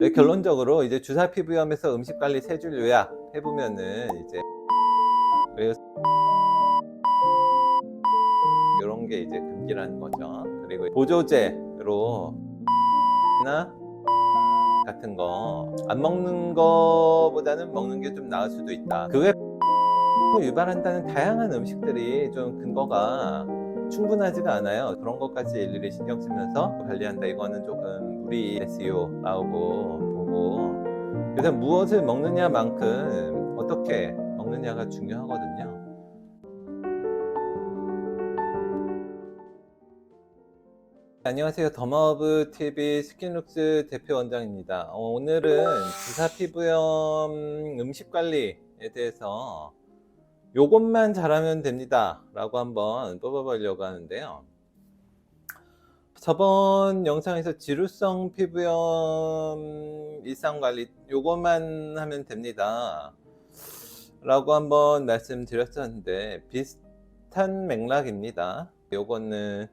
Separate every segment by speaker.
Speaker 1: 결론적으로 이제 주사 피부염에서 음식 관리 세 줄 요약 해보면은 이제 그래서 이런 게 이제 금기라는 거죠. 그리고 보조제로 나 같은 거 안 먹는 거보다는 먹는 게 좀 나을 수도 있다. 그게 유발한다는 다양한 음식들이 좀 근거가 충분하지가 않아요. 그런 것까지 일일이 신경 쓰면서 관리한다, 이거는 조금 무리했어요라고 보고, 그래서 무엇을 먹느냐만큼 어떻게 먹느냐가 중요하거든요. 안녕하세요. 더마허브 TV 스킨룩스 대표 원장입니다. 오늘은 주사 피부염 음식 관리에 대해서 요것만 잘하면 됩니다 라고 한번 뽑아보려고 하는데요. 저번 영상에서 지루성 피부염 일상관리 요것만 하면 됩니다 라고 한번 말씀드렸었는데, 비슷한 맥락입니다. 요거는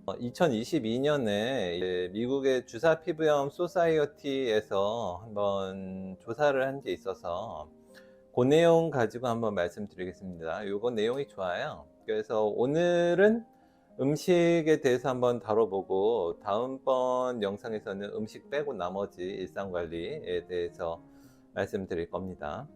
Speaker 1: 2022년에 미국의 주사 피부염 소사이어티에서 한번 조사를 한 게 있어서 그 내용 가지고 한번 말씀드리겠습니다. 요거 내용이 좋아요. 그래서 오늘은 음식에 대해서 한번 다뤄보고, 다음번 영상에서는 음식 빼고 나머지 일상관리에 대해서 말씀드릴 겁니다.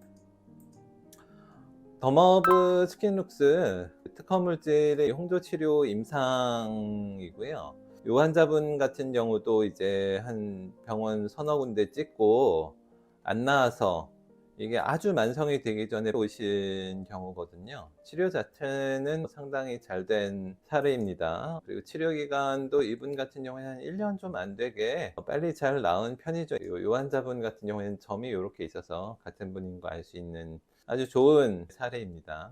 Speaker 1: 더마허브 스킨룩스 특허 물질의 홍조 치료 임상이고요. 이 환자분 같은 경우도 이제 한 병원 서너 군데 찍고 안 나와서 이게 아주 만성이 되기 전에 오신 경우거든요. 치료 자체는 상당히 잘 된 사례입니다. 그리고 치료 기간도 이분 같은 경우에는 한 1년 좀 안 되게 빨리 잘 나은 편이죠. 이 환자분 같은 경우에는 점이 이렇게 있어서 같은 분인 거 알 수 있는 아주 좋은 사례입니다.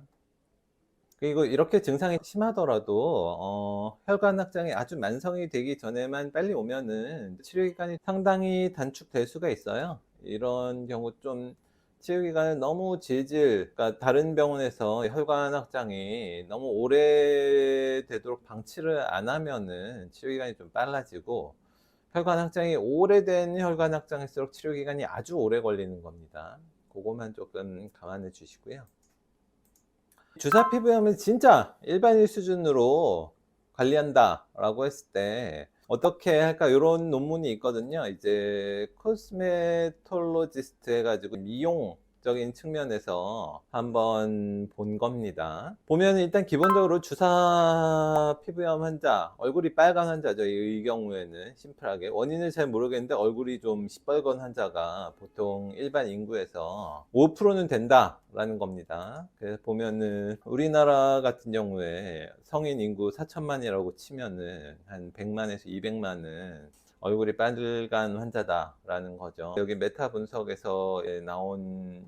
Speaker 1: 그리고 이렇게 증상이 심하더라도 혈관 확장이 아주 만성이 되기 전에만 빨리 오면은 치료 기간이 상당히 단축될 수가 있어요. 이런 경우 좀 치료 기간을 너무 그러니까 다른 병원에서 혈관 확장이 너무 오래되도록 방치를 안 하면은 치료 기간이 좀 빨라지고, 혈관 확장이 오래된 혈관 확장일수록 치료 기간이 아주 오래 걸리는 겁니다. 그거만 조금 감안해 주시고요. 주사 피부염을 진짜 일반인 수준으로 관리한다 라고 했을 때 어떻게 할까, 이런 논문이 있거든요. 이제 코스메톨로지스트 해가지고 미용적인 측면에서 한번 본 겁니다. 보면 일단 기본적으로 주사 피부염 환자, 얼굴이 빨간 환자죠. 이 경우에는 심플하게 원인을 잘 모르겠는데 얼굴이 좀 시뻘건 환자가 보통 일반 인구에서 5%는 된다 라는 겁니다. 그래서 보면은 우리나라 같은 경우에 성인 인구 4천만이라고 치면은 한 100만에서 200만은 얼굴이 빨간 환자다라는 거죠. 여기 메타 분석에서 나온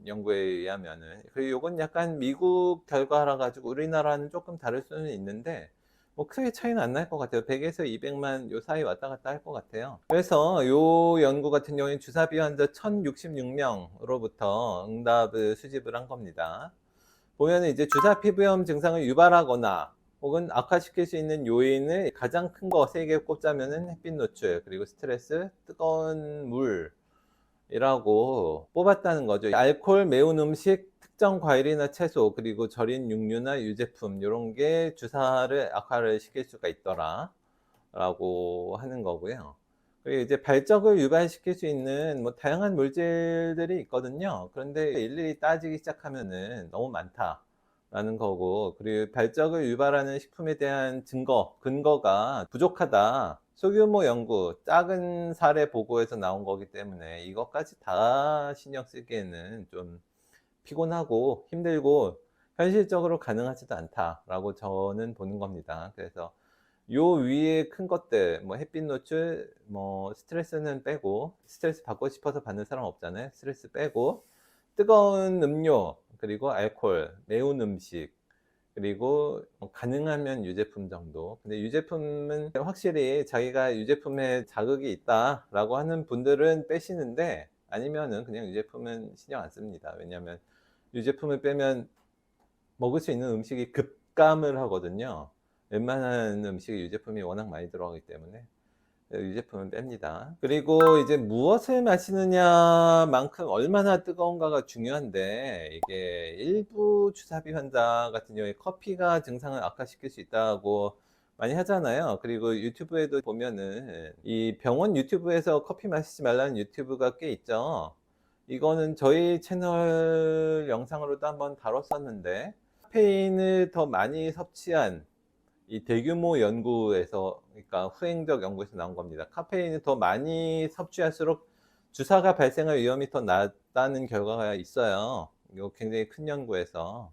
Speaker 1: 연구에 의하면은, 그리고 이건 약간 미국 결과라 가지고 우리나라는 조금 다를 수는 있는데 뭐 크게 차이는 안 날 것 같아요. 100에서 200만 요 사이 왔다 갔다 할 것 같아요. 그래서 요 연구 같은 경우에 주사비 환자 1066명으로부터 응답을 수집을 한 겁니다. 보면은 이제 주사 피부염 증상을 유발하거나 혹은 악화시킬 수 있는 요인을 가장 큰 거 세 개 꼽자면은 햇빛 노출, 그리고 스트레스, 뜨거운 물이라고 뽑았다는 거죠. 알코올, 매운 음식, 특정 과일이나 채소, 그리고 절인 육류나 유제품, 이런 게 주사를 악화를 시킬 수가 있더라 라고 하는 거고요. 그리고 이제 발적을 유발시킬 수 있는 뭐 다양한 물질들이 있거든요. 그런데 일일이 따지기 시작하면은 너무 많다라는 거고, 그리고 발적을 유발하는 식품에 대한 근거가 부족하다. 소규모 연구, 작은 사례 보고에서 나온 거기 때문에 이것까지 다 신경 쓰기에는 좀 피곤하고 힘들고 현실적으로 가능하지도 않다라고 저는 보는 겁니다. 그래서 요 위에 큰 것들, 뭐 햇빛 노출, 뭐 스트레스는 빼고, 스트레스 받고 싶어서 받는 사람 없잖아요. 스트레스 빼고, 뜨거운 음료, 그리고 알코올, 매운 음식, 그리고 가능하면 유제품 정도. 근데 유제품은 확실히 자기가 유제품에 자극이 있다라고 하는 분들은 빼시는데, 아니면은 그냥 유제품은 신경 안 씁니다. 왜냐하면 유제품을 빼면 먹을 수 있는 음식이 급감을 하거든요. 웬만한 음식에 유제품이 워낙 많이 들어가기 때문에. 유제품은 뺍니다. 그리고 이제 무엇을 마시느냐만큼 얼마나 뜨거운가가 중요한데, 이게 일부 주사비 환자 같은 경우에 커피가 증상을 악화시킬 수 있다고 많이 하잖아요. 그리고 유튜브에도 보면은 이 병원 유튜브에서 커피 마시지 말라는 유튜브가 꽤 있죠. 이거는 저희 채널 영상으로도 한번 다뤘었는데, 카페인을 더 많이 섭취한 이 대규모 연구에서, 그러니까 후행적 연구에서 나온 겁니다. 카페인을 더 많이 섭취할수록 주사가 발생할 위험이 더 낮다는 결과가 있어요. 이거 굉장히 큰 연구에서.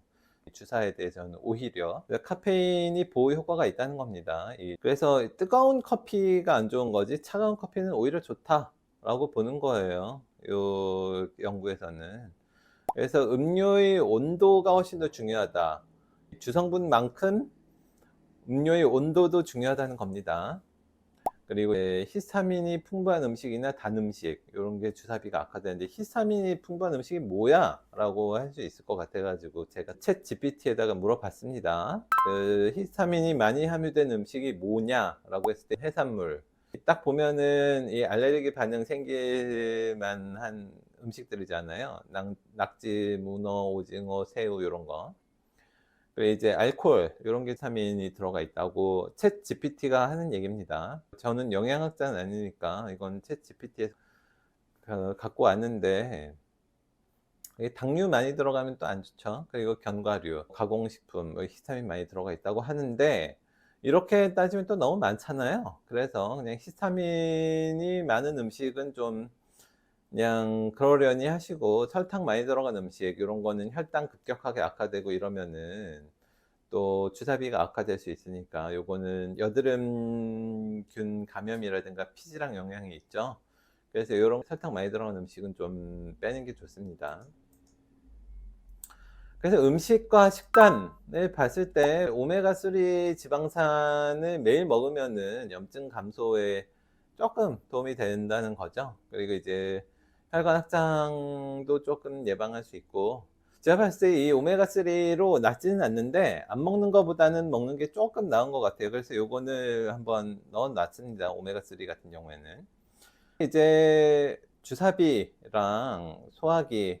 Speaker 1: 주사에 대해서는 오히려 카페인이 보호 효과가 있다는 겁니다. 그래서 뜨거운 커피가 안 좋은 거지 차가운 커피는 오히려 좋다라고 보는 거예요. 요 연구에서는. 그래서 음료의 온도가 훨씬 더 중요하다. 주성분만큼 음료의 온도도 중요하다는 겁니다. 그리고 히스타민이 풍부한 음식이나 단 음식, 이런 게 주사비가 악화되는데, 히스타민이 풍부한 음식이 뭐야? 라고 할 수 있을 것 같아가지고 제가 챗 GPT에다가 물어봤습니다. 그 히스타민이 많이 함유된 음식이 뭐냐? 라고 했을 때 해산물. 딱 보면은 이 알레르기 반응 생길 만한 음식들이잖아요. 낙지, 문어, 오징어, 새우, 이런 거. 그리고 이제 알코올 이런 게 비타민이 들어가 있다고 챗 GPT가 하는 얘기입니다. 저는 영양학자는 아니니까 이건 챗 GPT에서 갖고 왔는데, 당류 많이 들어가면 또 안 좋죠. 그리고 견과류, 가공식품, 히스타민 많이 들어가 있다고 하는데, 이렇게 따지면 또 너무 많잖아요. 그래서 그냥 히스타민이 많은 음식은 좀 그냥 그러려니 하시고, 설탕 많이 들어간 음식 이런 거는 혈당 급격하게 악화되고 이러면은 또 주사비가 악화될 수 있으니까, 요거는 여드름균 감염이라든가 피지랑 영향이 있죠. 그래서 요런 설탕 많이 들어간 음식은 좀 빼는 게 좋습니다. 그래서 음식과 식단을 봤을 때 오메가3 지방산을 매일 먹으면은 염증 감소에 조금 도움이 된다는 거죠. 그리고 이제 혈관 확장도 조금 예방할 수 있고, 제가 봤을 때 이 오메가3로 낫지는 않는데 안 먹는 것보다는 먹는 게 조금 나은 것 같아요. 그래서 요거는 한번 넣어 놨습니다. 오메가3 같은 경우에는 이제 주사비랑 소화기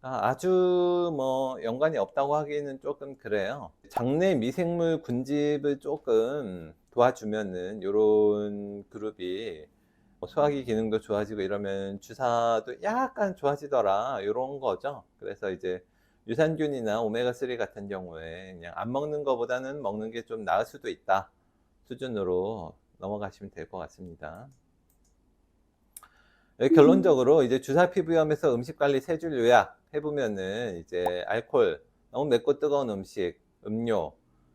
Speaker 1: 아주 뭐 연관이 없다고 하기는 조금 그래요. 장내 미생물 군집을 조금 도와주면은 요런 그룹이 소화기 기능도 좋아지고 이러면 주사도 약간 좋아지더라, 요런 거죠. 그래서 이제 유산균이나 오메가3 같은 경우에 그냥 안 먹는 것보다는 먹는 게 좀 나을 수도 있다 수준으로 넘어가시면 될 것 같습니다. 결론적으로 이제 주사 피부염에서 음식 관리 세 줄 요약 해보면은, 이제 알코올, 너무 맵고 뜨거운 음식, 음료,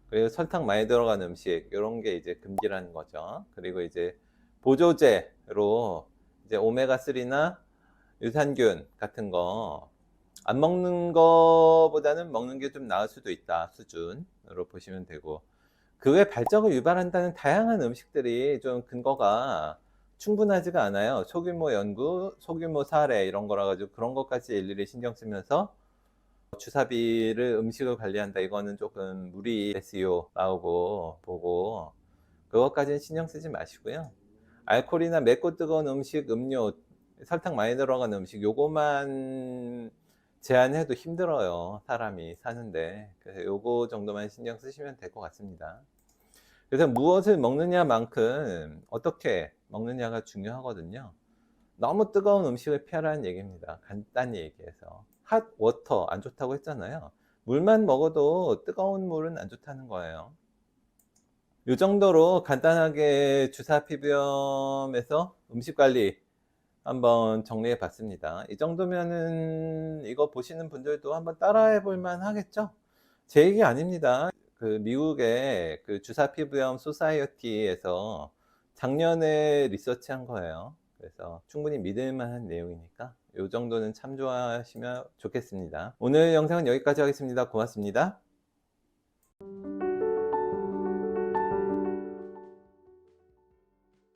Speaker 1: 그리고 설탕 많이 들어간 음식, 이런 게 이제 금기라는 거죠. 그리고 이제 보조제로 이제 오메가3나 유산균 같은 거 안 먹는 거보다는 먹는 게 좀 나을 수도 있다 수준으로 보시면 되고, 그 외 발작을 유발한다는 다양한 음식들이 좀 근거가 충분하지가 않아요. 소규모 연구, 소규모 사례 이런 거라 가지고 그런 것까지 일일이 신경 쓰면서 주사비를 음식을 관리한다, 이거는 조금 무리 SEO라고 보고, 그것까지는 신경 쓰지 마시고요. 알코올이나 맵고 뜨거운 음식, 음료, 설탕 많이 들어간 음식, 요거만 제한해도 힘들어요, 사람이 사는데. 그래서 요거 정도만 신경 쓰시면 될 것 같습니다. 그래서 무엇을 먹느냐만큼 어떻게 먹느냐가 중요하거든요. 너무 뜨거운 음식을 피하라는 얘기입니다. 간단히 얘기해서. 핫 워터 안 좋다고 했잖아요. 물만 먹어도 뜨거운 물은 안 좋다는 거예요. 이 정도로 간단하게 주사 피부염에서 음식 관리 한번 정리해 봤습니다. 이 정도면은 이거 보시는 분들도 한번 따라해 볼 만 하겠죠? 제 얘기 아닙니다. 그 미국의 그 주사 피부염 소사이어티에서 작년에 리서치한 거예요. 그래서 충분히 믿을 만한 내용이니까 이 정도는 참조하시면 좋겠습니다. 오늘 영상은 여기까지 하겠습니다. 고맙습니다.